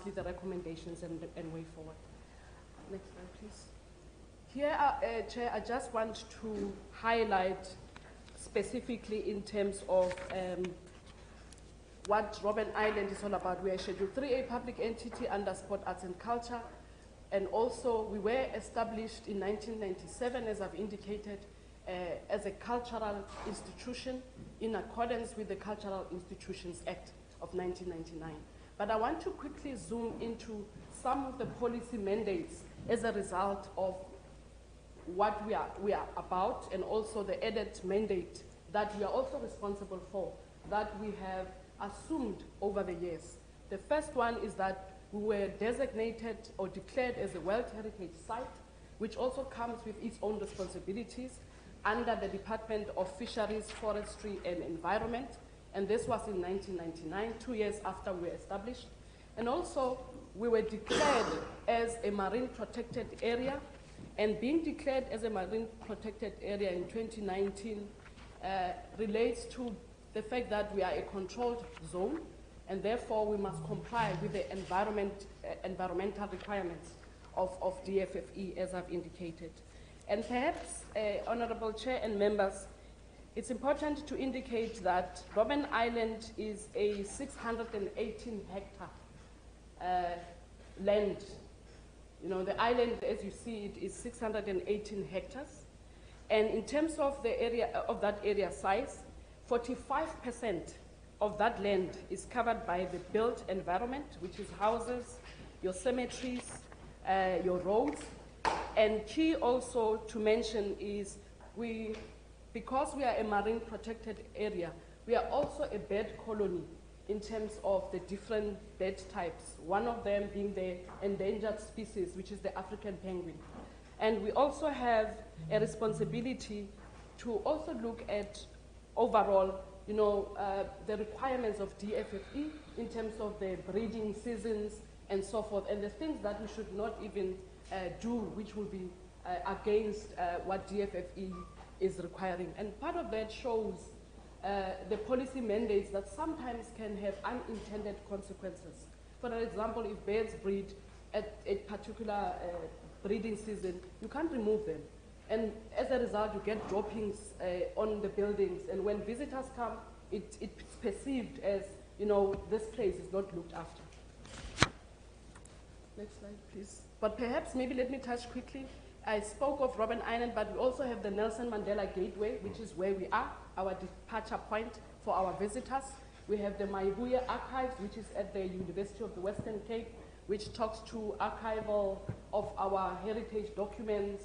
lastly, the recommendations and way forward. Next slide, please. Here, Chair, I just want to highlight specifically in terms of what Robben Island is all about. We are Schedule 3A public entity under Sport, Arts and Culture, and also we were established in 1997, as I've indicated, as a cultural institution in accordance with the Cultural Institutions Act of 1999. But I want to quickly zoom into some of the policy mandates as a result of what we are about, and also the added mandate that we are also responsible for, that we have assumed over the years. The first one is that we were designated or declared as a World Heritage Site, which also comes with its own responsibilities under the Department of Fisheries, Forestry and Environment, and this was in 1999, 2 years after we were established. And also, we were declared as a marine protected area, and being declared as a marine protected area in 2019 relates to the fact that we are a controlled zone, and therefore we must comply with the environmental requirements of DFFE, as I've indicated. And perhaps, Honorable Chair and members, it's important to indicate that Robben Island is a 618 hectare land. You know, the island, as you see it, is 618 hectares. And in terms of the area, of that area size, 45% of that land is covered by the built environment, which is houses, your cemeteries, your roads. And key also to mention is because we are a marine protected area, we are also a bird colony in terms of the different bird types, one of them being the endangered species, which is the African penguin. And we also have a responsibility to also look at overall, you know, the requirements of DFFE in terms of the breeding seasons and so forth, and the things that we should not even do, which will be against what DFFE is requiring. And part of that shows the policy mandates that sometimes can have unintended consequences. For example, if birds breed at a particular breeding season, you can't remove them. And as a result, you get droppings on the buildings. And when visitors come, it's perceived as, you know, this place is not looked after. Next slide, please. But perhaps maybe let me touch quickly. I spoke of Robben Island, but we also have the Nelson Mandela Gateway, which is where we are, our departure point for our visitors. We have the Maibuye Archives, which is at the University of the Western Cape, which talks to archival of our heritage documents,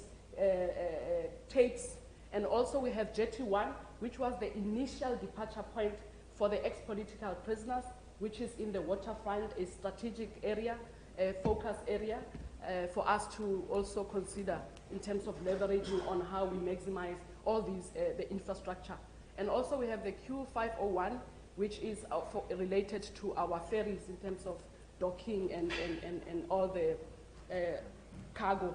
tapes. And also we have Jetty 1, which was the initial departure point for the ex-political prisoners, which is in the waterfront, a strategic area, a focus area for us to also consider in terms of leveraging on how we maximize all these, the infrastructure. And also we have the Q501, which is related to our ferries in terms of docking and all the cargo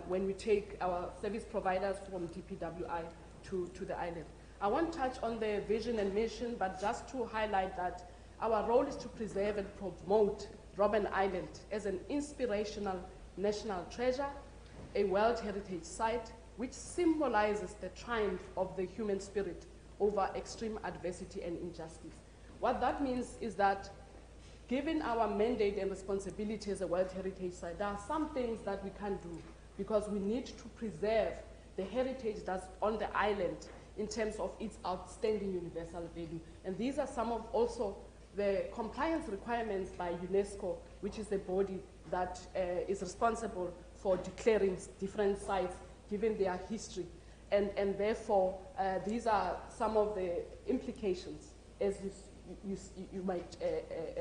when we take our service providers from DPWI to the island. I won't touch on the vision and mission, but just to highlight that our role is to preserve and promote Robben Island as an inspirational national treasure, a World Heritage Site, which symbolizes the triumph of the human spirit over extreme adversity and injustice. What that means is that given our mandate and responsibility as a World Heritage Site, there are some things that we can't do because we need to preserve the heritage that's on the island in terms of its outstanding universal value. And these are some of also the compliance requirements by UNESCO, which is the body that is responsible for declaring different sites given their history. And therefore, these are some of the implications, as you might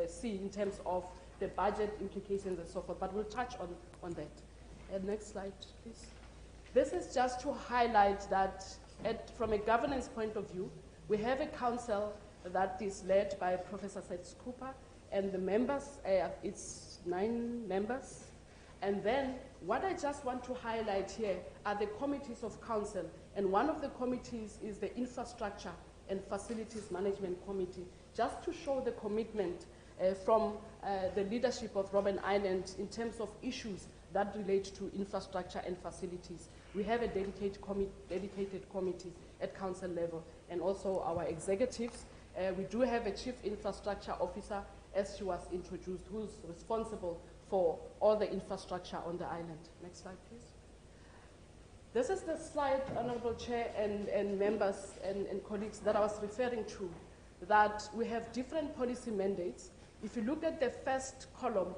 see in terms of the budget implications and so forth, but we'll touch on that. Next slide, please. This is just to highlight that from a governance point of view, we have a council that is led by Professor Seth Cooper, and the members, it's 9 members. And then what I just want to highlight here are the committees of council, and one of the committees is the Infrastructure and Facilities Management Committee, just to show the commitment from the leadership of Robben Island in terms of issues that relate to infrastructure and facilities. We have a dedicated committee at council level, and also our executives. We do have a chief infrastructure officer, as she was introduced, who's responsible for all the infrastructure on the island. Next slide, please. This is the slide, Honorable Chair and members and colleagues, that I was referring to, that we have different policy mandates. If you look at the first column,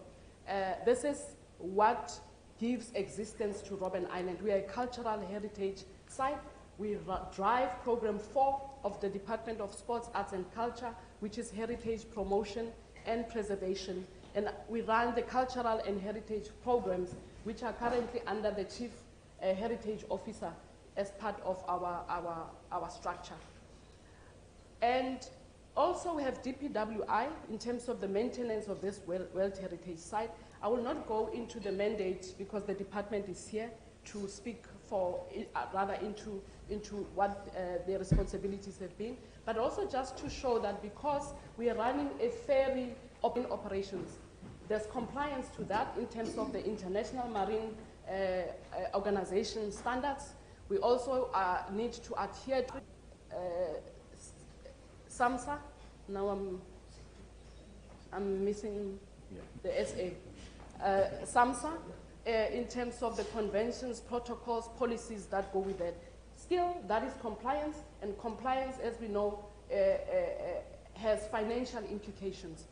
this is what gives existence to Robben Island. We are a cultural heritage site. We drive program 4 of the Department of Sports, Arts and Culture, which is heritage promotion and preservation. And we run the cultural and heritage programs, which are currently under the Chief Heritage Officer as part of our structure. And also we have DPWI in terms of the maintenance of this World Heritage Site. I will not go into the mandate because the department is here to speak for, rather into what their responsibilities have been, but also just to show that because we are running a fairly open operations, there's compliance to that in terms of the International Marine Organization standards. We also need to adhere to SAMSA. Now I'm missing the SA. SAMSA, in terms of the conventions, protocols, policies that go with it. Still, that is compliance, and compliance, as we know, has financial implications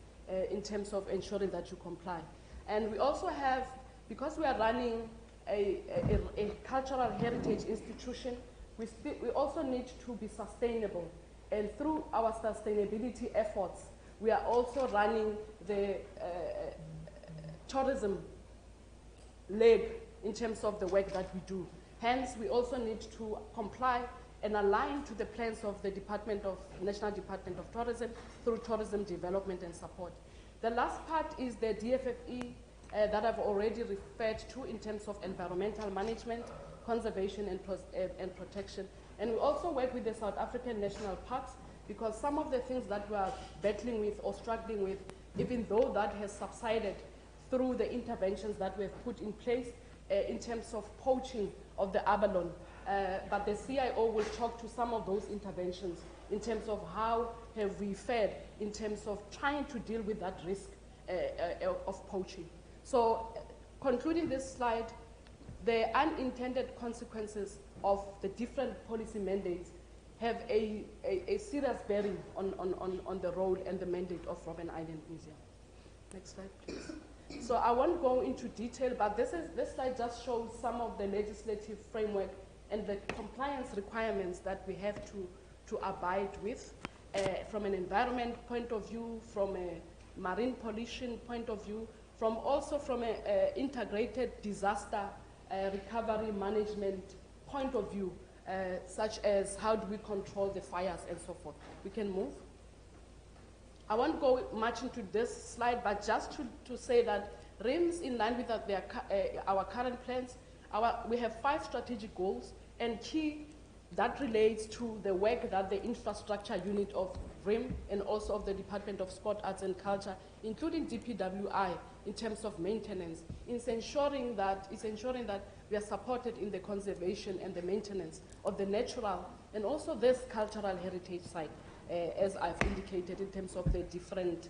in terms of ensuring that you comply. And we also have, because we are running a cultural heritage institution, we also need to be sustainable. And through our sustainability efforts, we are also running the tourism leg in terms of the work that we do. Hence, we also need to comply and align to the plans of the National Department of Tourism through tourism development and support. The last part is the DFFE that I've already referred to in terms of environmental management, conservation and protection. And we also work with the South African National Parks, because some of the things that we are battling with or struggling with, even though that has subsided through the interventions that we have put in place in terms of poaching of the abalone. But the CIO will talk to some of those interventions in terms of how have we fared in terms of trying to deal with that risk of poaching. So concluding this slide, the unintended consequences of the different policy mandates have a serious bearing on the role and the mandate of Robben Island Museum. Next slide, please. So I won't go into detail, but this slide just shows some of the legislative framework and the compliance requirements that we have to abide with from an environment point of view, from a marine pollution point of view, also from an integrated disaster recovery management point of view, such as how do we control the fires and so forth. We can move. I won't go much into this slide, but just to say that RIMS, in line with our current plans, we have 5 strategic goals, and key that relates to the work that the infrastructure unit of RIM and also of the Department of Sport, Arts and Culture, including DPWI, in terms of maintenance, is ensuring that we are supported in the conservation and the maintenance of the natural and also this cultural heritage site, as I've indicated in terms of the different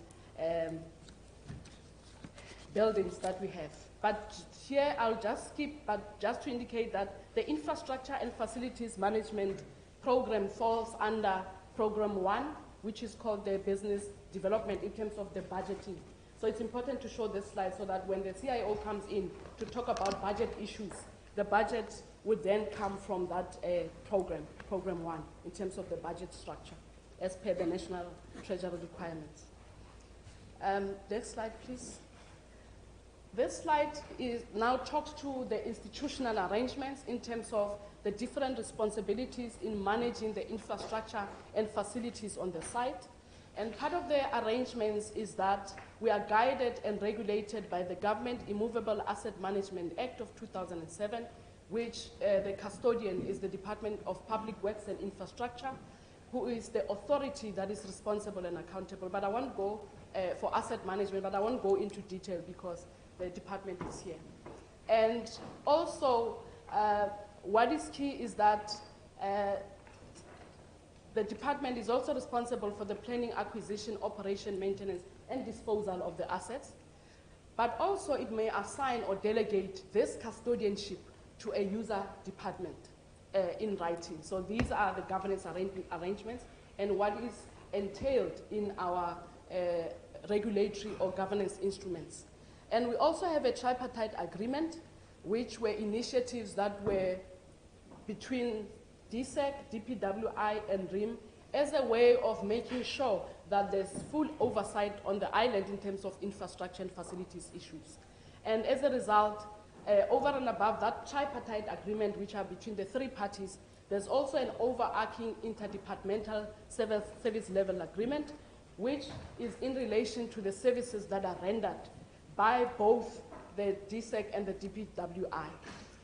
buildings that we have. But here I'll just skip, but just to indicate that the infrastructure and facilities management program falls under program 1, which is called the business development in terms of the budgeting. So it's important to show this slide so that when the CIO comes in to talk about budget issues, the budget would then come from that program 1, in terms of the budget structure, as per the National Treasury requirements. Next slide, please. This slide now talks to the institutional arrangements in terms of the different responsibilities in managing the infrastructure and facilities on the site. And part of the arrangements is that we are guided and regulated by the Government Immovable Asset Management Act of 2007, which the custodian is the Department of Public Works and Infrastructure. who is the authority that is responsible and accountable. But I won't go for asset management, but I won't go into detail because the department is here. And also, what is key is that the department is also responsible for the planning, acquisition, operation, maintenance, and disposal of the assets. But also it may assign or delegate this custodianship to a user department in writing. So these are the governance arrangements and what is entailed in our regulatory or governance instruments. And we also have a tripartite agreement, which were initiatives that were between DSEC, DPWI, and RIM as a way of making sure that there's full oversight on the island in terms of infrastructure and facilities issues. And as a result, over and above that tripartite agreement, which are between the three parties, there's also an overarching interdepartmental service level agreement, which is in relation to the services that are rendered by both the DSEC and the DPWI.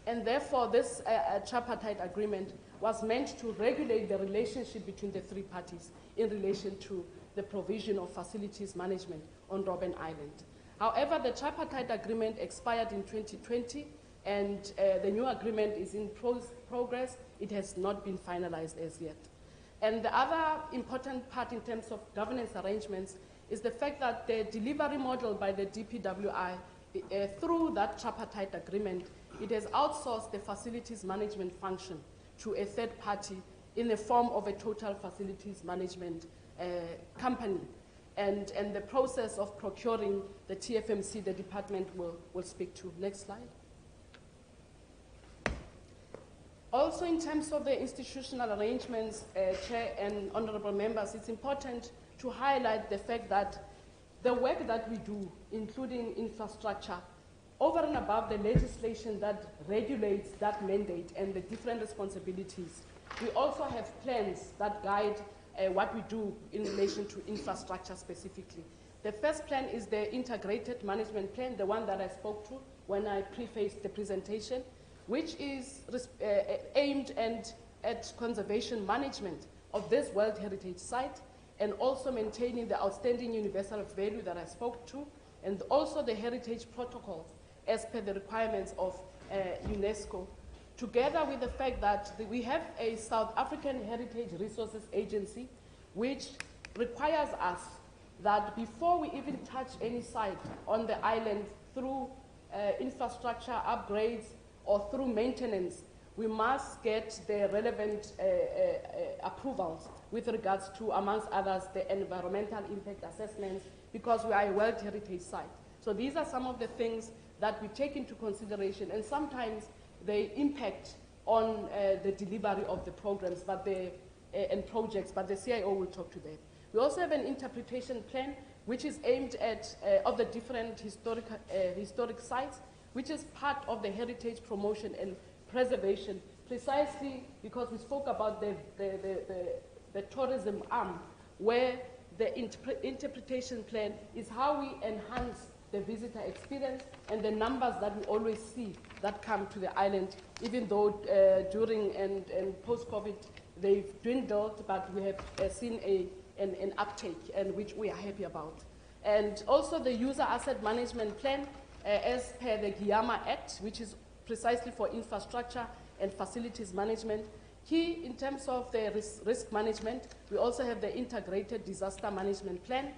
And therefore, this tripartite agreement was meant to regulate the relationship between the three parties in relation to the provision of facilities management on Robben Island. However, the tripartite agreement expired in 2020, and the new agreement is in progress. It has not been finalized as yet. And the other important part in terms of governance arrangements is the fact that the delivery model by the DPWI, through that tripartite agreement, it has outsourced the facilities management function to a third party in the form of a total facilities management company. And the process of procuring the TFMC, the department will speak to. Next slide. Also, in terms of the institutional arrangements, Chair and honorable members, it's important to highlight the fact that the work that we do, including infrastructure, over and above the legislation that regulates that mandate and the different responsibilities, we also have plans that guide what we do in relation to infrastructure specifically. The first plan is the integrated management plan, the one that I spoke to when I prefaced the presentation, which is aimed at conservation management of this World Heritage Site and also maintaining the outstanding universal value that I spoke to, and also the heritage protocols as per the requirements of UNESCO, together with the fact that we have a South African Heritage Resources Agency, which requires us that before we even touch any site on the island through infrastructure upgrades or through maintenance, we must get the relevant approvals with regards to, amongst others, the environmental impact assessments, because we are a World Heritage Site. So these are some of the things that we take into consideration, and sometimes they impact on the delivery of the programs and projects, but the CIO will talk to that. We also have an interpretation plan which is aimed at of the different historic sites, which is part of the heritage promotion and preservation, precisely because we spoke about the tourism arm, where the interpretation plan is how we enhance the visitor experience and the numbers that we always see that come to the island, even though during and post-COVID they've dwindled, but we have seen an uptake, and which we are happy about. And also the user asset management plan, as per the Guyama Act, which is precisely for infrastructure and facilities management. Key in terms of the risk management, we also have the integrated disaster management plan.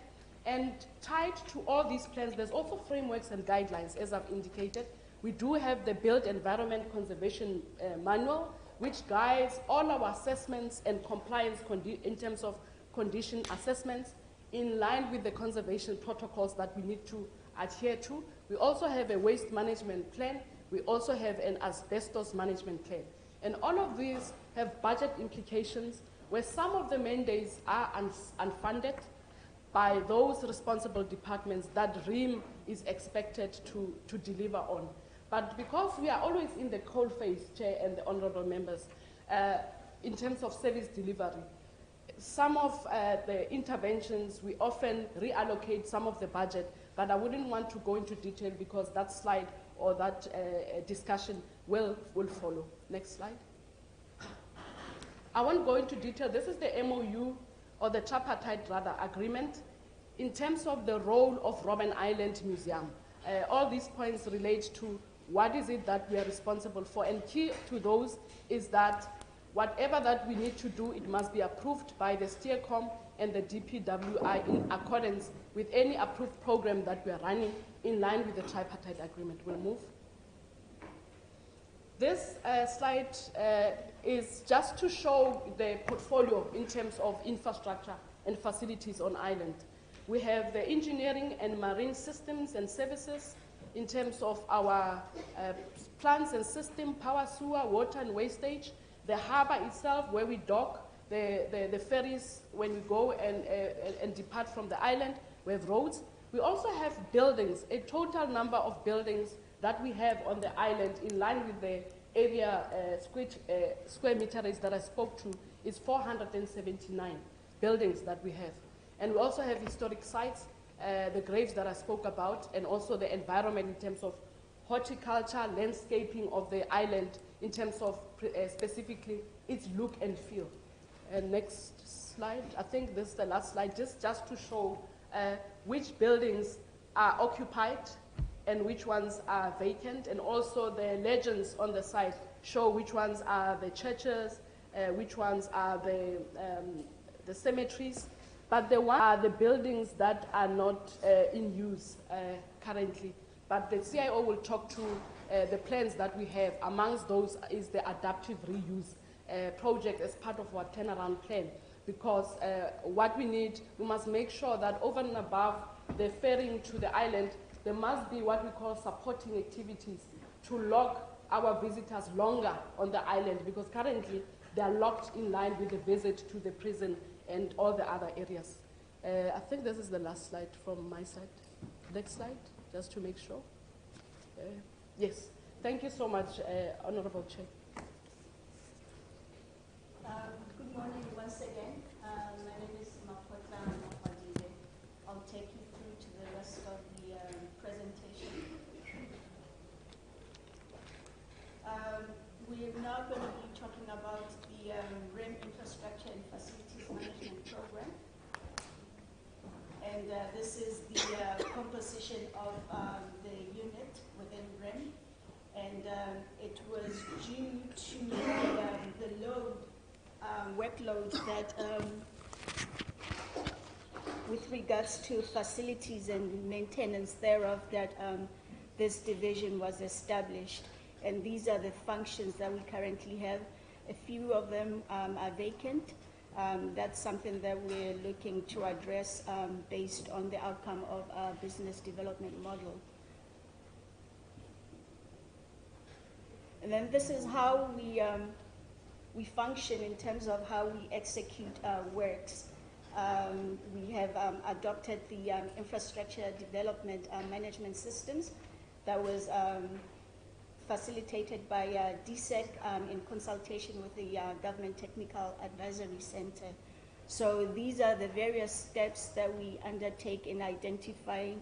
And tied to all these plans, there's also frameworks and guidelines, as I've indicated. We do have the Built Environment Conservation Manual, which guides all our assessments and compliance in terms of condition assessments in line with the conservation protocols that we need to adhere to. We also have a waste management plan. We also have an asbestos management plan. And all of these have budget implications where some of the mandates are unfunded by those responsible departments that RIM is expected to deliver on. But because we are always in the coal phase, Chair and the honorable members, in terms of service delivery, some of the interventions, we often reallocate some of the budget, but I wouldn't want to go into detail because that slide or that discussion will follow. Next slide. I won't go into detail. This is the MOU, or the tripartite rather, agreement. In terms of the role of Robben Island Museum, all these points relate to what is it that we are responsible for, and key to those is that whatever that we need to do, it must be approved by the Steercom and the DPWI in accordance with any approved program that we are running in line with the tripartite agreement. We'll move. This slide is just to show the portfolio in terms of infrastructure and facilities on island. We have the engineering and marine systems and services in terms of our plants and system, power, sewer, water and wastage, the harbour itself where we dock, the ferries when we go and depart from the island. We have roads. We also have buildings, a total number of buildings that we have on the island in line with the area square meterage that I spoke to is 479 buildings that we have. And we also have historic sites, the graves that I spoke about, and also the environment in terms of horticulture, landscaping of the island, in terms of specifically its look and feel. Next slide. I think this is the last slide, just to show which buildings are occupied and which ones are vacant, and also the legends on the side show which ones are the churches, which ones are the cemeteries. But the ones are the buildings that are not in use currently. But the CIO will talk to the plans that we have. Amongst those is the adaptive reuse project as part of our turnaround plan. Because what we need, we must make sure that over and above the ferrying to the island, there must be what we call supporting activities to lock our visitors longer on the island, because currently they are locked in line with the visit to the prison and all the other areas. I think this is the last slide from my side. Next slide, just to make sure. Yes, thank you so much, Honorable Chair. Good morning once again. My name is Mapota Mapadive. I'll take you through to the rest of the presentation. We're now going to be talking about the REM Infrastructure and Facilities Management Program. And this is the composition of the unit within REM. And it was due to the load, workload that, with regards to facilities and maintenance thereof, that this division was established. And these are the functions that we currently have. A few of them are vacant. That's something that we're looking to address based on the outcome of our business development model. And then this is how we function in terms of how we execute our works. We have adopted the infrastructure development management systems that was facilitated by DSEC in consultation with the Government Technical Advisory Center. So these are the various steps that we undertake in identifying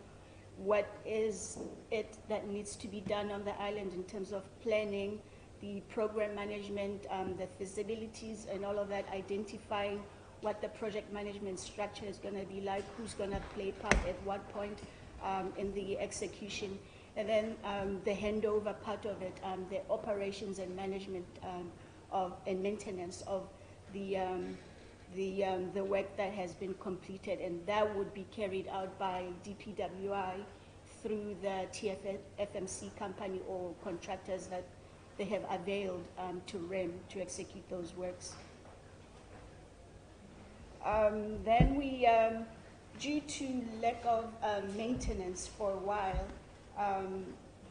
what is it that needs to be done on the island in terms of planning, the program management, the feasibilities and all of that, identifying what the project management structure is going to be like, who's going to play part at what point in the execution. And then the handover part of it, the operations and management and maintenance of the work that has been completed, and that would be carried out by DPWI through the TFMC company or contractors that they have availed to REM to execute those works. Then we, due to lack of maintenance for a while,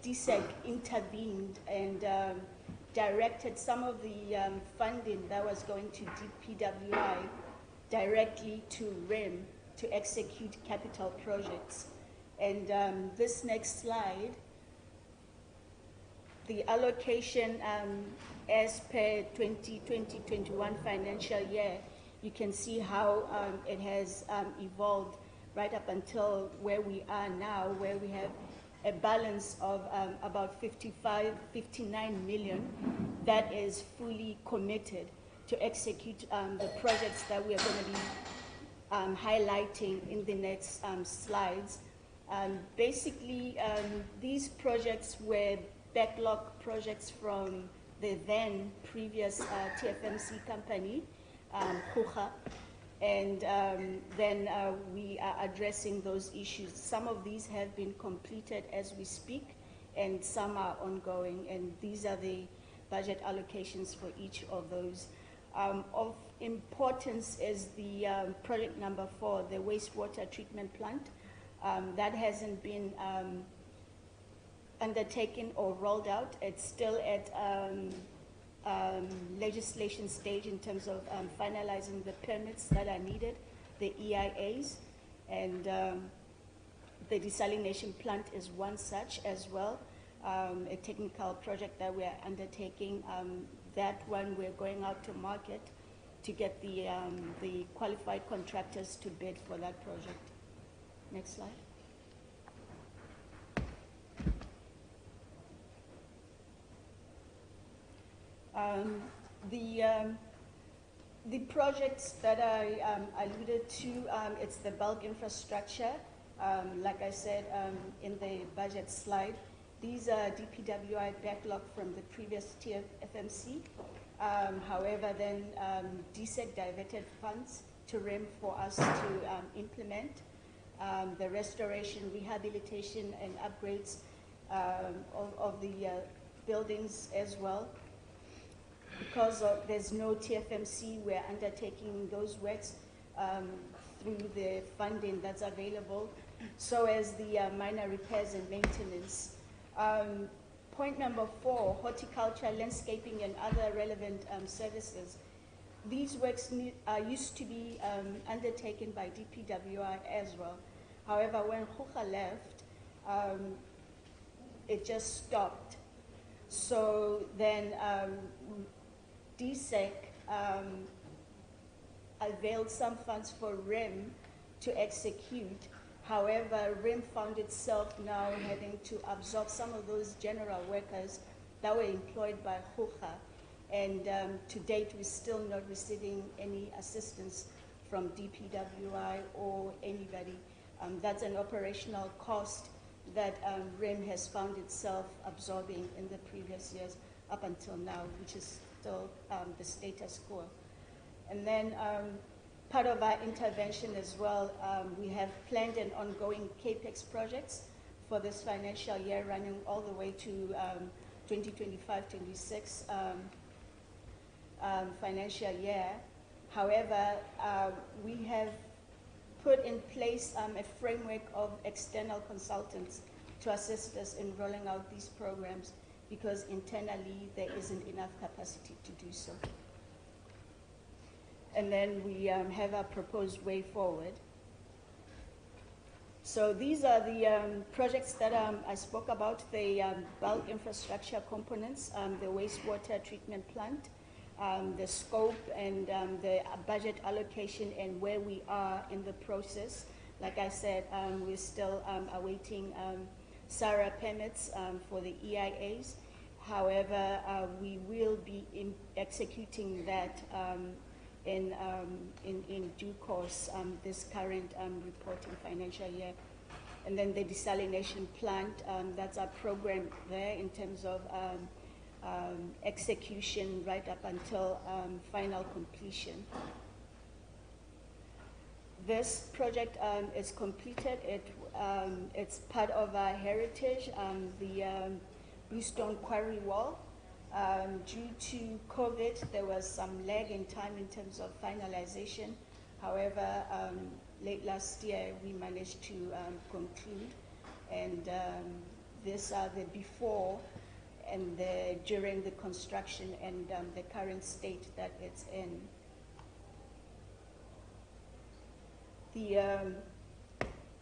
DSEC intervened and directed some of the funding that was going to DPWI directly to REM to execute capital projects. And this next slide, the allocation as per 2020-21 financial year, you can see how it has evolved right up until where we are now, where we have a balance of about 59 million that is fully committed to execute the projects that we are going to be highlighting in the next slides. Basically, these projects were backlog projects from the then previous TFMC company, Hout, and then we are addressing those issues. Some of these have been completed as we speak, and some are ongoing, and these are the budget allocations for each of those. Of importance is the project number 4, the wastewater treatment plant. That hasn't been undertaken or rolled out. It's still at legislation stage in terms of finalizing the permits that are needed, the EIAs, and the desalination plant is one such as well, a technical project that we are undertaking. That one we're going out to market to get the qualified contractors to bid for that project. Next slide. The projects that I alluded to, it's the bulk infrastructure. Like I said in the budget slide, these are DPWI backlog from the previous TFMC. However, then DSEC diverted funds to RIM for us to implement the restoration, rehabilitation, and upgrades of the buildings as well. Because there's no TFMC, we're undertaking those works through the funding that's available, so as the minor repairs and maintenance. Point number 4, horticulture, landscaping, and other relevant services. These works used to be undertaken by DPWI as well. However, when Hout left, it just stopped. So then DSEC availed some funds for RIM to execute. However, RIM found itself now having to absorb some of those general workers that were employed by Hout, and to date we're still not receiving any assistance from DPWI or anybody. That's an operational cost that RIM has found itself absorbing in the previous years up until now, which is still the status quo. And then part of our intervention as well, we have planned and ongoing CAPEX projects for this financial year running all the way to 2025-26 financial year. However, we have put in place a framework of external consultants to assist us in rolling out these programs, because internally there isn't enough capacity to do so. And then we have a proposed way forward. So these are the projects that I spoke about, the bulk infrastructure components, the wastewater treatment plant, the scope and the budget allocation and where we are in the process. Like I said, we're still awaiting SARA permits for the EIAs. However, we will be executing that in due course this current reporting financial year. And then the desalination plant, that's our program there in terms of execution right up until final completion. This project is completed. It's part of our heritage, the Bluestone Quarry Wall. Due to COVID, there was some lag in time in terms of finalization. However, late last year, we managed to conclude, and these are the before and the during the construction and the current state that it's in. The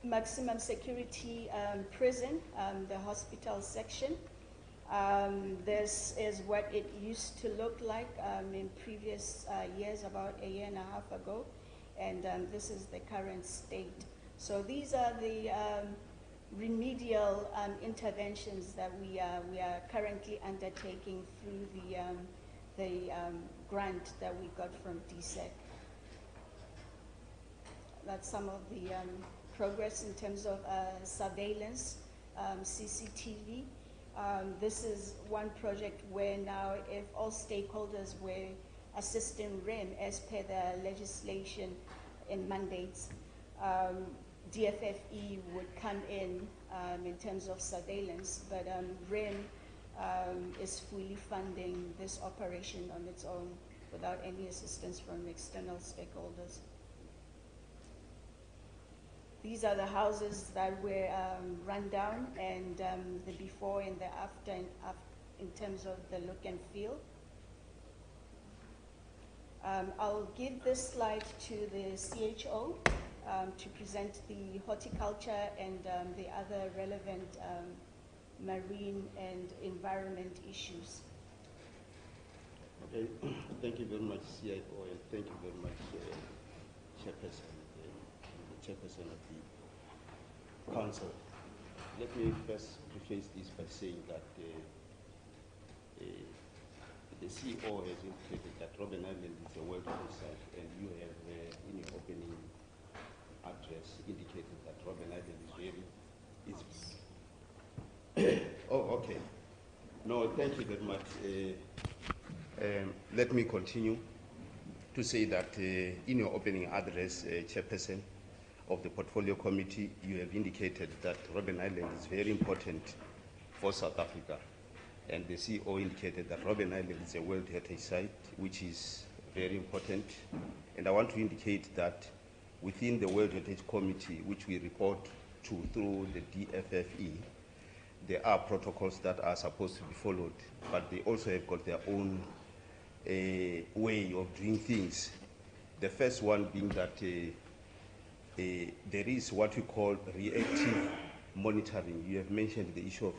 maximum security prison, the hospital section. This is what it used to look like in previous years, about a year and a half ago, and this is the current state. So these are the remedial interventions that we are currently undertaking through the grant that we got from DSEC. That's some of the progress in terms of surveillance, CCTV. This is one project where now, if all stakeholders were assisting REM as per the legislation and mandates, DFFE would come in terms of surveillance, but REM is fully funding this operation on its own without any assistance from external stakeholders. These are the houses that were run down, and the before and the after in terms of the look and feel. I'll give this slide to the CHO to present the horticulture and the other relevant marine and environment issues. Okay, thank you very much, CIO, and thank you very much, Chairperson, the Chairperson of the Council. Let me first preface this by saying that the CEO has indicated that Robben Island is a World Heritage Site, and you have, in your opening address, indicated that Robben Island is very, oh, okay. No, thank you very much. Let me continue to say that in your opening address, Chairperson of the Portfolio Committee, you have indicated that Robben Island is very important for South Africa. And the CEO indicated that Robben Island is a World Heritage Site, which is very important. And I want to indicate that within the World Heritage Committee, which we report to through the DFFE, there are protocols that are supposed to be followed, but they also have got their own way of doing things. The first one being that there is what we call reactive monitoring. You have mentioned the issue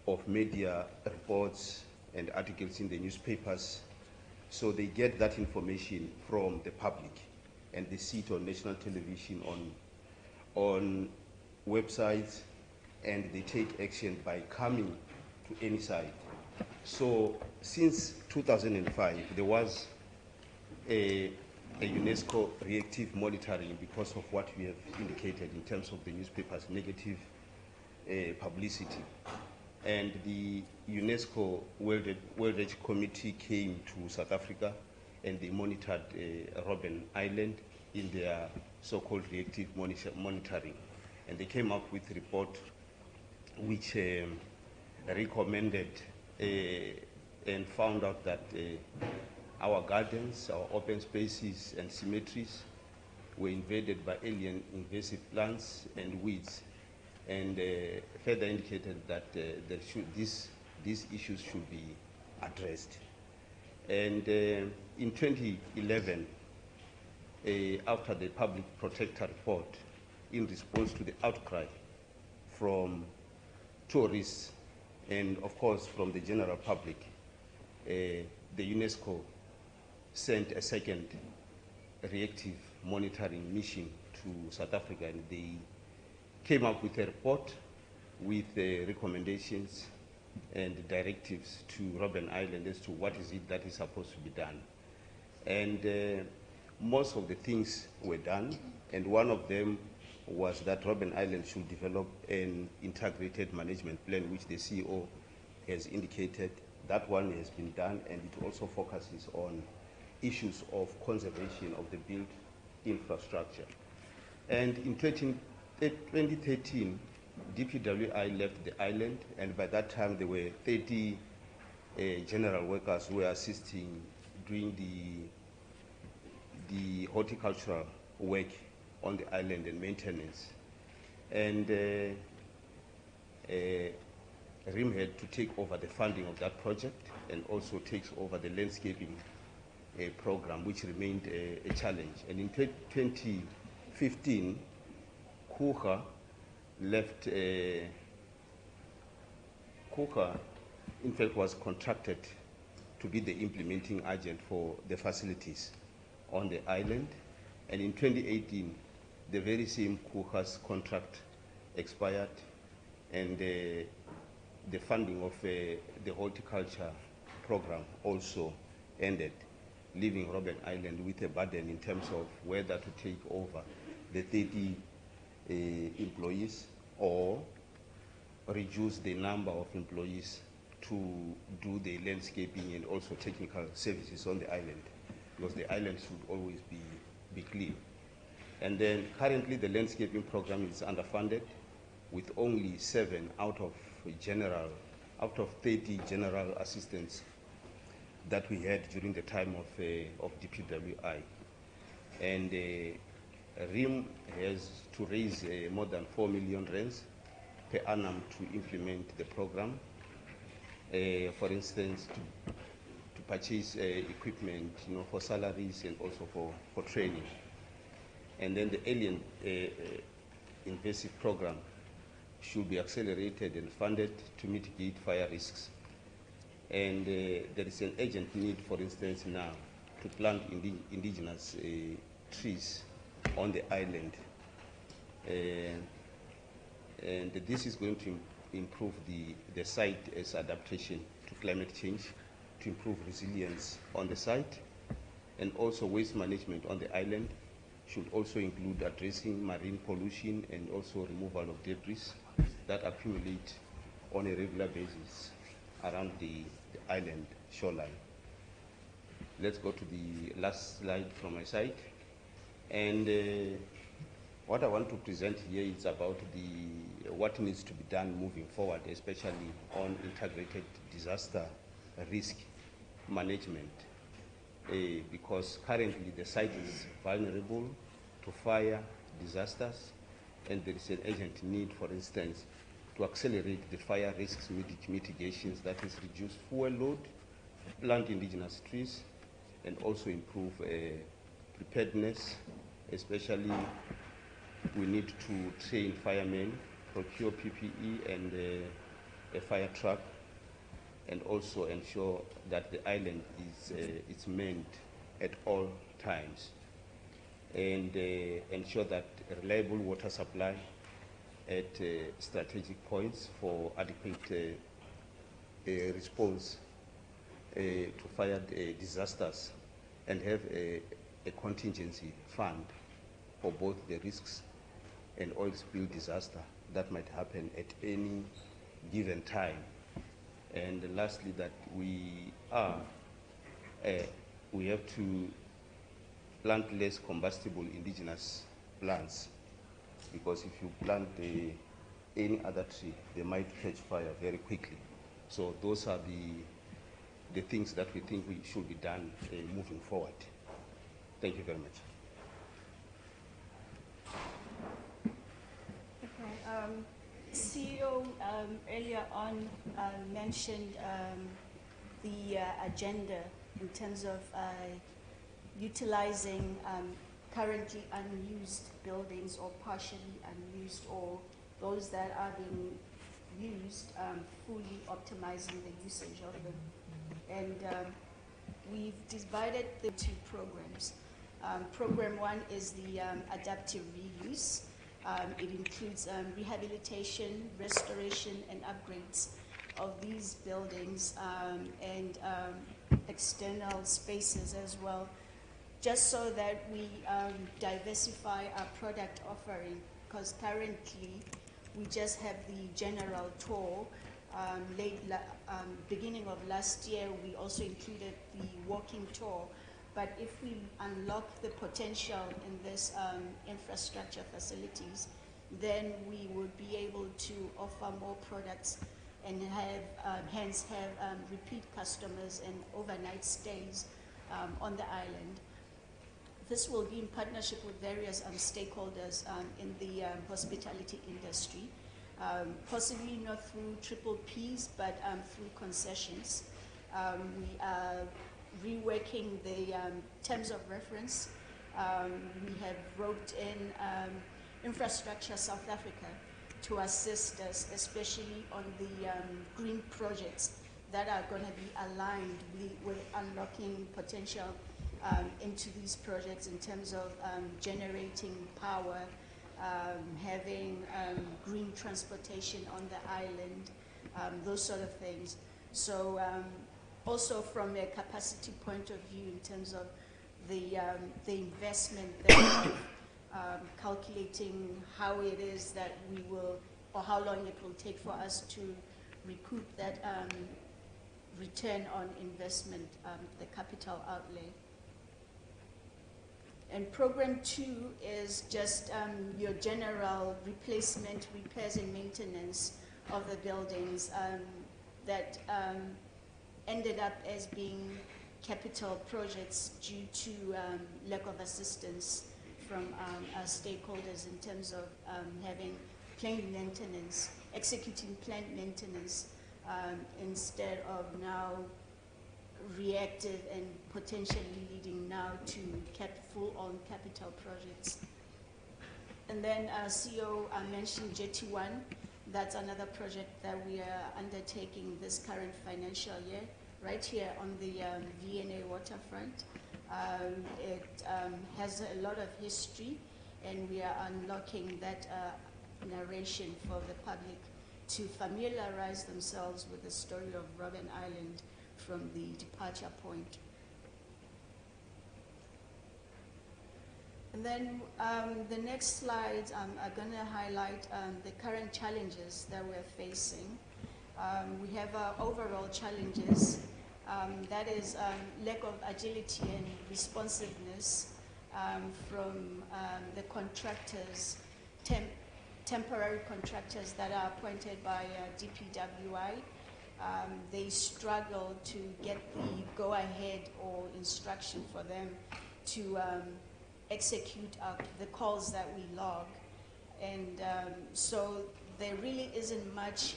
of media reports and articles in the newspapers. So they get that information from the public, and they see it on national television, on websites, and they take action by coming to any site. So since 2005, there was a UNESCO reactive monitoring because of what we have indicated in terms of the newspapers' negative publicity. And the UNESCO World Heritage Committee came to South Africa, and they monitored Robben Island in their so-called reactive monitoring. And they came up with a report which recommended and found out that our gardens, our open spaces and cemeteries were invaded by alien invasive plants and weeds, and further indicated that these issues should be addressed. And in 2011, after the Public Protector report, in response to the outcry from tourists and, of course, from the general public, the UNESCO sent a second reactive monitoring mission to South Africa, and they came up with a report with recommendations and directives to Robben Island as to what is it that is supposed to be done. And most of the things were done, and one of them was that Robben Island should develop an integrated management plan, which the CEO has indicated. That one has been done, and it also focuses on issues of conservation of the built infrastructure. And in 2013, DPWI left the island, and by that time there were 30 general workers who were assisting doing the horticultural work on the island and maintenance. And RIM had to take over the funding of that project and also takes over the landscaping program, which remained a challenge. And in 2015, KUHA left, KUHA in fact was contracted to be the implementing agent for the facilities on the island. And in 2018, the very same KUHA's contract expired, and the funding of the horticulture program also ended, leaving Robben Island with a burden in terms of whether to take over the 30 employees or reduce the number of employees to do the landscaping and also technical services on the island, because the island should always be clean. And then currently the landscaping program is underfunded with only 7 out of 30 general assistants that we had during the time of DPWI. And RIM has to raise more than 4 million rands per annum to implement the program. For instance, to purchase equipment, for salaries and also for training. And then the alien invasive program should be accelerated and funded to mitigate fire risks. And there is an urgent need, for instance, now to plant indigenous trees on the island. And this is going to improve the site as adaptation to climate change, to improve resilience on the site, and also waste management on the island should also include addressing marine pollution and also removal of debris that accumulate on a regular basis around the island shoreline. Let's go to the last slide from my side. And what I want to present here is about what needs to be done moving forward, especially on integrated disaster risk management, because currently the site is vulnerable to fire, disasters, and there is an urgent need, for instance, to accelerate the fire risks mitigations, that is reduce fuel load, plant indigenous trees, and also improve preparedness, especially we need to train firemen, procure PPE and a fire truck, and also ensure that the island is manned at all times, and ensure that reliable water supply at strategic points for adequate response to fire disasters, and have a contingency fund for both the risks and oil spill disaster that might happen at any given time. And lastly, that we have to plant less combustible indigenous plants, because if you plant any other tree, they might catch fire very quickly. So those are the things that we think should be done moving forward. Thank you very much. Okay. CEO earlier on mentioned the agenda in terms of utilizing currently unused buildings or partially unused, or those that are being used, fully optimizing the usage of them. And we've divided the 2 programs. Program 1 is the adaptive reuse. It includes rehabilitation, restoration, and upgrades of these buildings and external spaces as well, just so that we diversify our product offering, because currently we just have the general tour. Beginning of last year, we also included the walking tour. But if we unlock the potential in this infrastructure facilities, then we would be able to offer more products and hence have repeat customers and overnight stays on the island. This will be in partnership with various stakeholders in the hospitality industry, possibly not through triple Ps, but through concessions. We are reworking the terms of reference. We have roped in Infrastructure South Africa to assist us, especially on the green projects that are going to be aligned with unlocking potential into these projects in terms of generating power, having green transportation on the island, those sort of things. So also from a capacity point of view in terms of the investment that calculating how it is that we will, or how long it will take for us to recoup that return on investment, the capital outlay. And program 2 is just your general replacement, repairs and maintenance of the buildings that ended up as being capital projects due to lack of assistance from our stakeholders in terms of having planned maintenance, executing planned maintenance instead of now reactive and potentially leading now to full-on capital projects. And then CEO mentioned Jetty 1. That's another project that we are undertaking this current financial year, right here on the V&A waterfront. It has a lot of history, and we are unlocking that narration for the public to familiarize themselves with the story of Robben Island from the departure point. And then the next slides are going to highlight the current challenges that we're facing. We have overall challenges. That is lack of agility and responsiveness from the contractors, temporary contractors that are appointed by DPWI. They struggle to get the go-ahead or instruction for them to execute the calls that we log. And so there really isn't much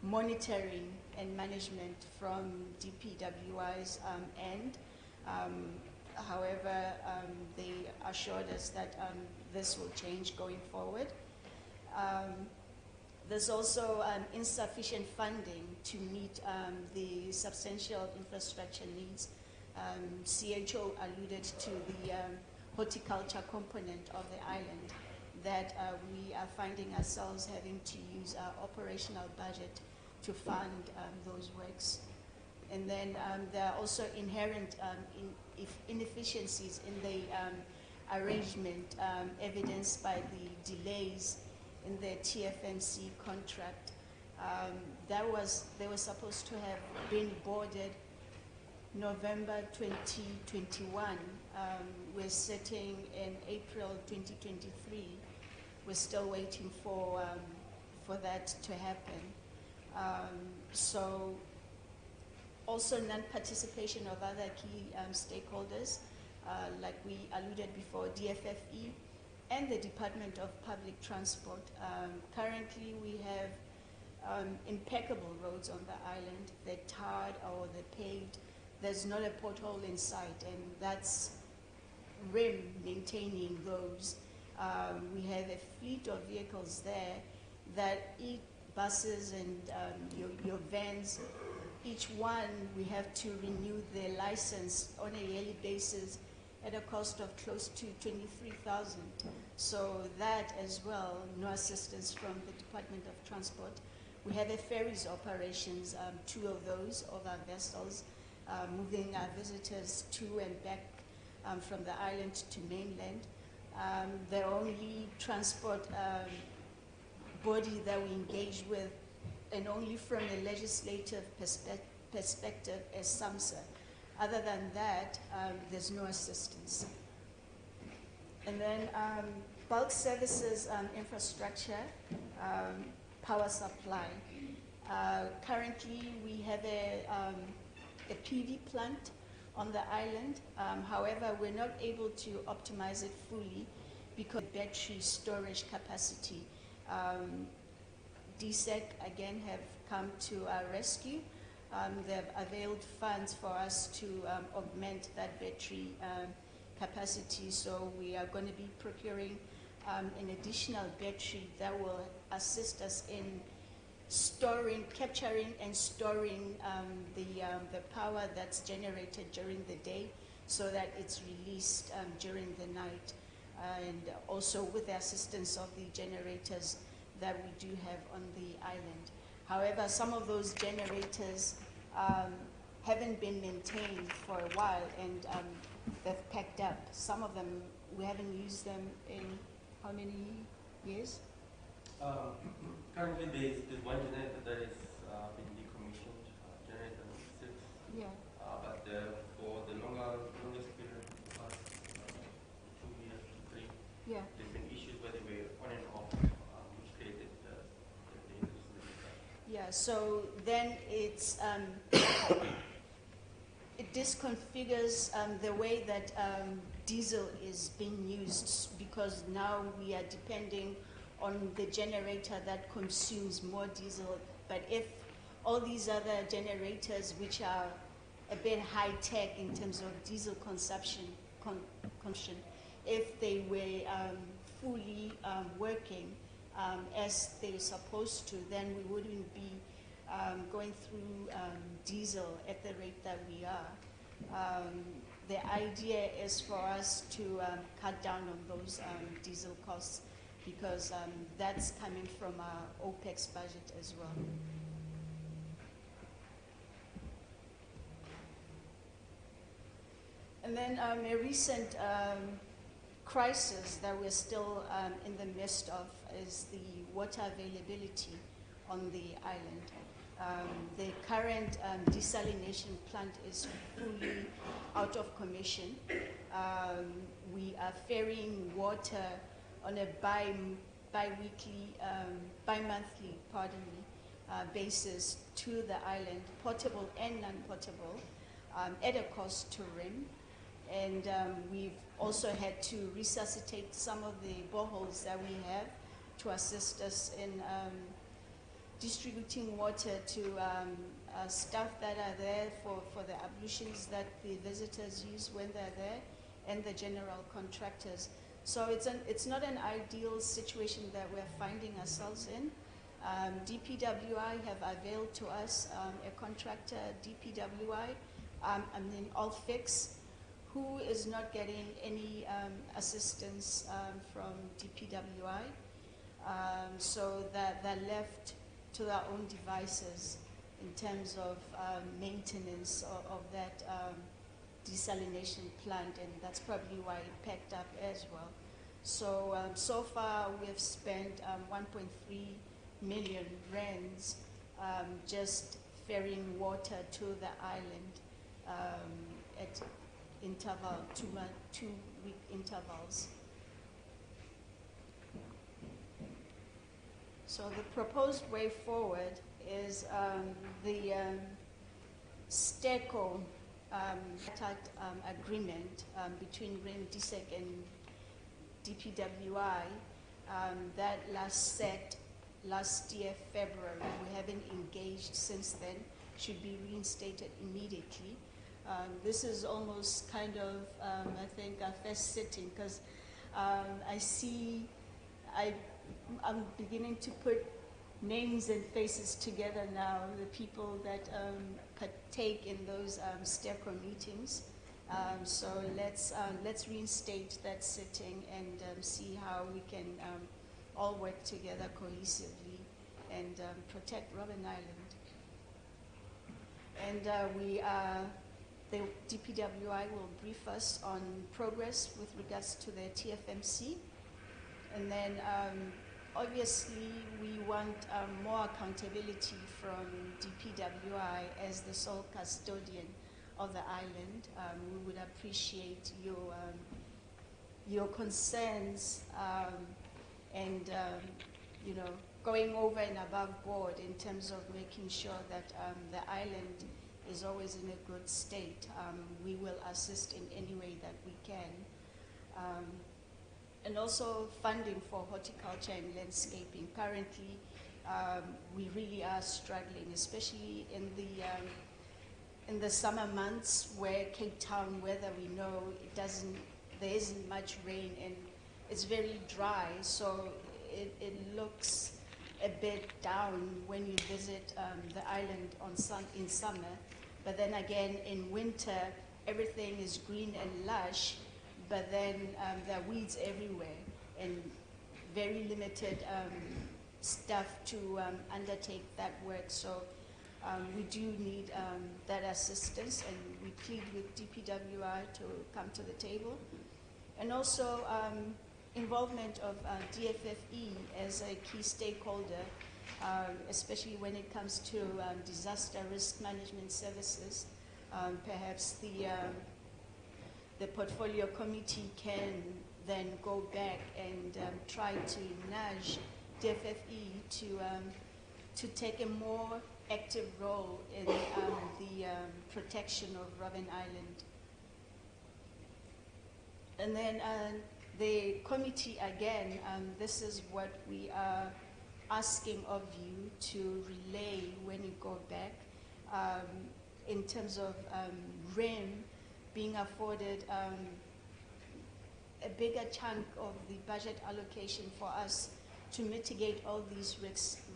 monitoring and management from DPWI's end. However, they assured us that this will change going forward. There's also insufficient funding to meet the substantial infrastructure needs. CHO alluded to the horticulture component of the island, that we are finding ourselves having to use our operational budget to fund those works. And then there are also inherent inefficiencies in the arrangement, evidenced by the delays in the TFNC contract. They were supposed to have been boarded November 2021. We're sitting in April 2023. We're still waiting for that to happen. So also non-participation of other key stakeholders, like we alluded before, DFFE and the Department of Public Transport. Currently we have impeccable roads on the island. They're tarred or they're paved. There's not a pothole in sight, and that's RIM maintaining those. We have a fleet of vehicles there that buses and your vans, each one we have to renew their license on a yearly basis at a cost of close to 23,000. So that as well, no assistance from the Department of Transport. We have a ferries operations, 2 of those of our vessels, moving our visitors to and back from the island to mainland. The only transport body that we engage with, and only from a legislative perspective, is SAMSA. Other than that, there's no assistance. And then bulk services infrastructure, power supply. Currently, we have a PV plant on the island. However, we're not able to optimize it fully because battery storage capacity. DSEC again have come to our rescue. They've availed funds for us to augment that battery capacity. So we are going to be procuring an additional battery that will assist us in capturing and storing the power that's generated during the day, so that it's released during the night, and also with the assistance of the generators that we do have on the island. However, some of those generators haven't been maintained for a while, and they've packed up. Some of them, we haven't used them in how many years? Currently, there's one generator that has been decommissioned, generator number 6. Yeah. But for the longest period, the past 2 years to 3, Yeah. there's been issues where they were on and off, which created the Yeah, so then it's, it disconfigures the way that diesel is being used, because now we are depending on the generator that consumes more diesel. But if all these other generators, which are a bit high tech in terms of diesel consumption, if they were fully working as they're supposed to, then we wouldn't be going through diesel at the rate that we are. The idea is for us to cut down on those diesel costs, because that's coming from our OPEX budget as well. And then a recent crisis that we're still in the midst of is the water availability on the island. The current desalination plant is fully out of commission. We are ferrying water on a bi-monthly basis to the island, potable and non-potable, at a cost to RIM. And we've also had to resuscitate some of the boreholes that we have to assist us in distributing water to staff that are there for the ablutions that the visitors use when they're there, and the general contractors. So it's not an ideal situation that we're finding ourselves in. DPWI have availed to us a contractor, DPWI, Allfix, who is not getting any assistance from DPWI. So that they're left to their own devices in terms of maintenance of that desalination plant, and that's probably why it packed up as well. So so far we have spent 1.3 million rands just ferrying water to the island at interval, 2-week intervals. So the proposed way forward is the STECO agreement between RIM, DSEC, and DPWI that set last year, February. We haven't engaged since then, should be reinstated immediately. This is almost kind of, I think, our first sitting, because I'm beginning to put names and faces together now, the people that partake in those STECO meetings. So let's reinstate that sitting and see how we can all work together cohesively and protect Robben Island. And the DPWI will brief us on progress with regards to their TFMC. And then obviously we want more accountability from DPWI as the sole custodian of the island. We would appreciate your concerns and going over and above board in terms of making sure that the island is always in a good state. We will assist in any way that we can. And also funding for horticulture and landscaping. Currently, we really are struggling, especially in the summer months, where Cape Town weather, we know there isn't much rain and it's very dry, so it looks a bit down when you visit the island in summer. But then again, in winter, everything is green and lush, but then there are weeds everywhere and very limited staff to undertake that work. So We do need that assistance, and we plead with DPWR to come to the table. And also involvement of DFFE as a key stakeholder, especially when it comes to disaster risk management services. Perhaps the portfolio committee can then go back and try to nudge DFFE to take a more active role in the protection of Robben Island. And then the committee, again, this is what we are asking of you to relay when you go back, in terms of REM being afforded a bigger chunk of the budget allocation for us to mitigate all these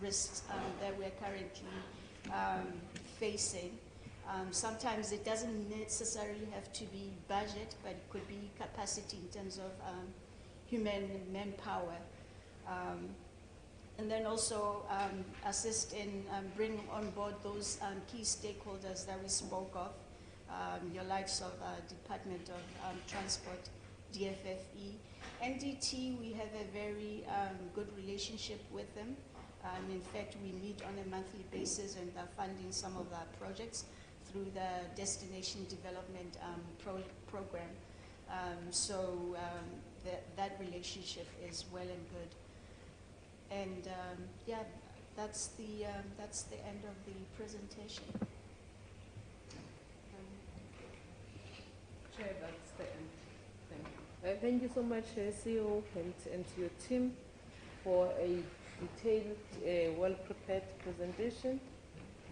risks that we're currently facing. Sometimes it doesn't necessarily have to be budget, but it could be capacity in terms of human manpower. And then also assist in bringing on board those key stakeholders that we spoke of, your likes of Department of Transport, DFFE. NDT, we have a very good relationship with them. In fact, we meet on a monthly basis and are funding some of our projects through the Destination Development Program. So that relationship is well and good. And yeah, that's the end of the presentation. Chair, that's the end. Thank you. Thank you so much, CEO, and to your team for a detailed, well-prepared presentation.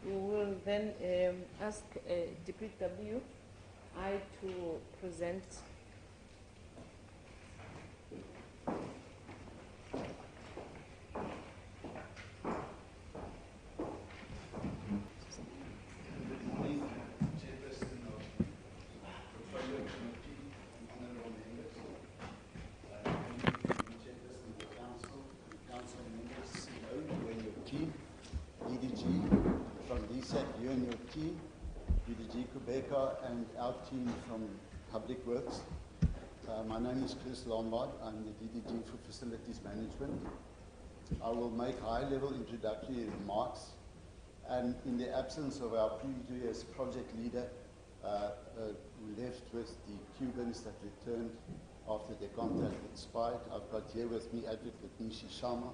We will then ask DPWI to present. And our team from Public Works. My name is Chris Lombard. I'm the DDG for Facilities Management. I will make high-level introductory remarks, and in the absence of our previous project leader, who left with the Cubans that returned after their contract expired, I've got here with me Advocate Nishi Sharma.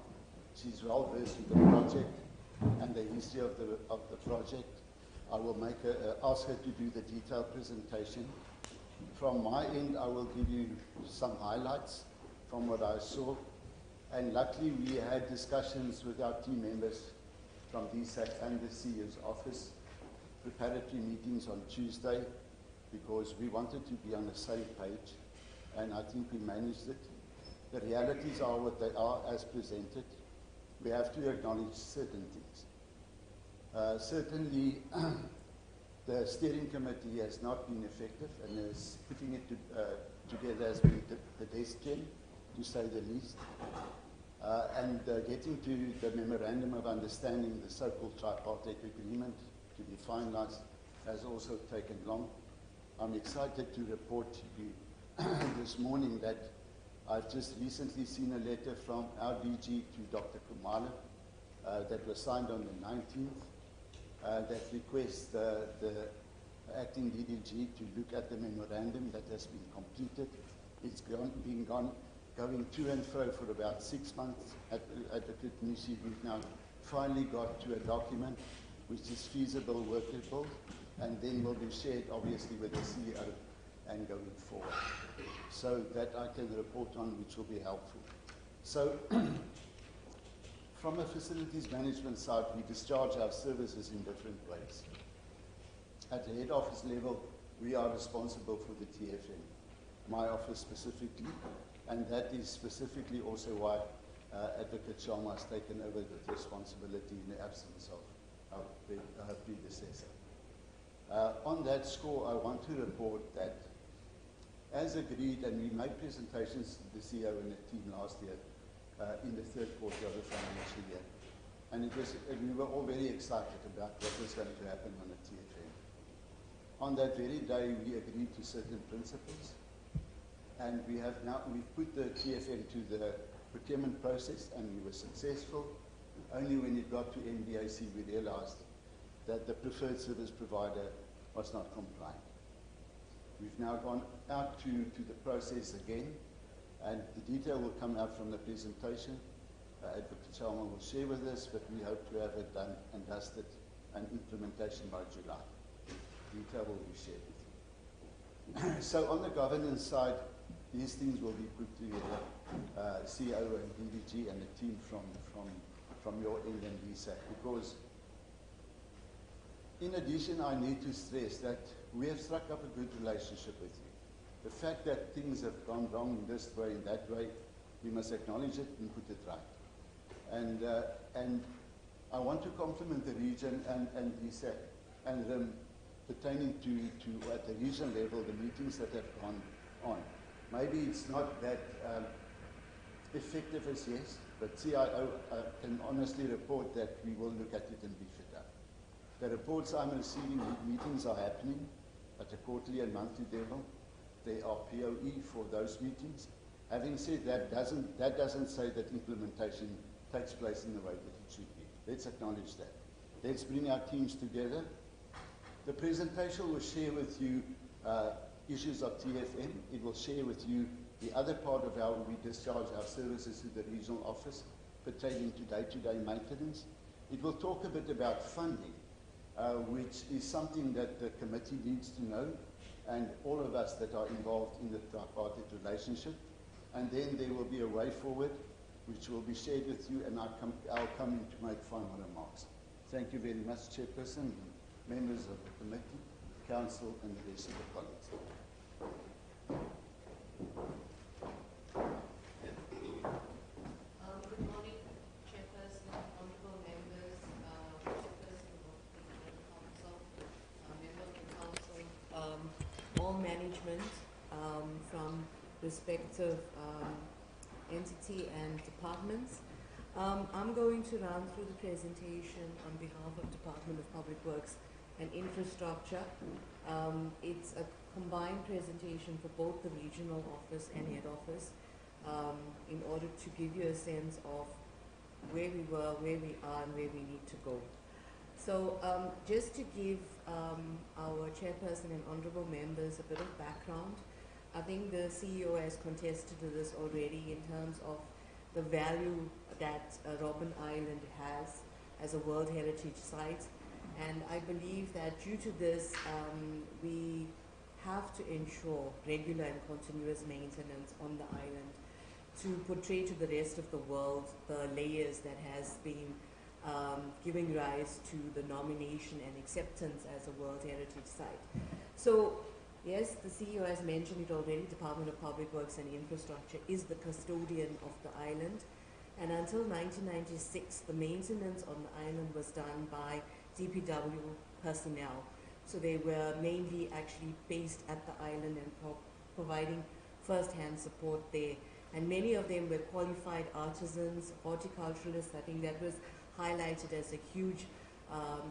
She's well versed in the project and the history of the project. I will ask her to do the detailed presentation. From my end, I will give you some highlights from what I saw. And luckily, we had discussions with our team members from DSAC and the CEO's office, preparatory meetings on Tuesday, because we wanted to be on the same page, and I think we managed it. The realities are what they are as presented. We have to acknowledge certain things. Certainly, the steering committee has not been effective, and is putting it together has been pedestrian, to say the least. And getting to the memorandum of understanding, the so-called tripartite agreement, to be finalized, has also taken long. I'm excited to report to you this morning that I've just recently seen a letter from our DG to Dr. Kumala that was signed on the 19th. That requests the acting DDG to look at the memorandum that has been completed. It's been going to and fro for about 6 months. Advocate Nishi, we've now finally got to a document which is feasible, workable, and then will be shared obviously with the CEO and going forward. So that I can report on, which will be helpful. So from a facilities management side, we discharge our services in different ways. At the head office level, we are responsible for the TFM, my office specifically, and that is specifically also why Advocate Sharma has taken over the responsibility in the absence of her predecessor. On that score, I want to report that, as agreed, and we made presentations to the CEO and the team last year, in the third quarter of the financial year, And we were all very excited about what was going to happen on the TFM. On that very day, we agreed to certain principles, and we've put the TFM to the procurement process, and we were successful. Only when it got to MBAC, we realized that the preferred service provider was not compliant. We've now gone out to the process again, and the detail will come out from the presentation. Advocate Chalma will share with us, but we hope to have it done and dusted and implementation by July. Detail will be shared with you. So on the governance side, these things will be put together, CEO and DVG and a team from your end and DSAC, because in addition, I need to stress that we have struck up a good relationship with you. The fact that things have gone wrong in this way, in that way, we must acknowledge it and put it right. And I want to compliment the region and DSAC and them pertaining to at the region level, the meetings that have gone on. Maybe it's not that effective as yes, but CIO can honestly report that we will look at it and beef it up. The reports I'm receiving, meetings are happening at a quarterly and monthly level. There are POE for those meetings. Having said that, doesn't say that implementation takes place in the way that it should be. Let's acknowledge that. Let's bring our teams together. The presentation will share with you issues of TFM. It will share with you the other part of how we discharge our services to the regional office pertaining to day-to-day maintenance. It will talk a bit about funding, which is something that the committee needs to know, and all of us that are involved in the tripartite relationship. And then there will be a way forward, which will be shared with you, and I'll come in to make final remarks. Thank you very much, Chairperson, members of the committee, council, and the rest of the colleagues. Good morning, Chairperson, honourable members, Chairperson of the Council, member of the Council, all management from respective entity and departments. I'm going to run through the presentation on behalf of Department of Public Works and Infrastructure. It's a combined presentation for both the regional office and head office in order to give you a sense of where we were, where we are, and where we need to go. So just to give our chairperson and honourable members a bit of background, I think the CEO has contested to this already in terms of the value that Robben Island has as a World Heritage Site. And I believe that due to this, we have to ensure regular and continuous maintenance on the island to portray to the rest of the world the layers that has been giving rise to the nomination and acceptance as a World Heritage Site. So, yes, the CEO has mentioned it already, Department of Public Works and Infrastructure is the custodian of the island. And until 1996, the maintenance on the island was done by DPW personnel. So they were mainly actually based at the island and providing first-hand support there. And many of them were qualified artisans, horticulturalists. I think that was highlighted as a huge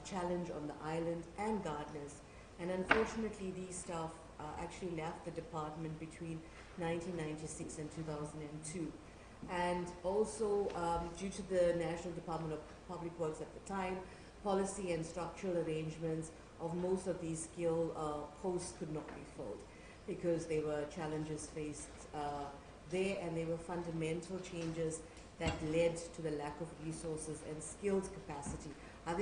challenge on the island, and gardeners. And unfortunately, these staff actually left the department between 1996 and 2002. And also, due to the National Department of Public Works at the time, policy and structural arrangements of most of these skill posts could not be filled because there were challenges faced there, and there were fundamental changes that led to the lack of resources and skilled capacity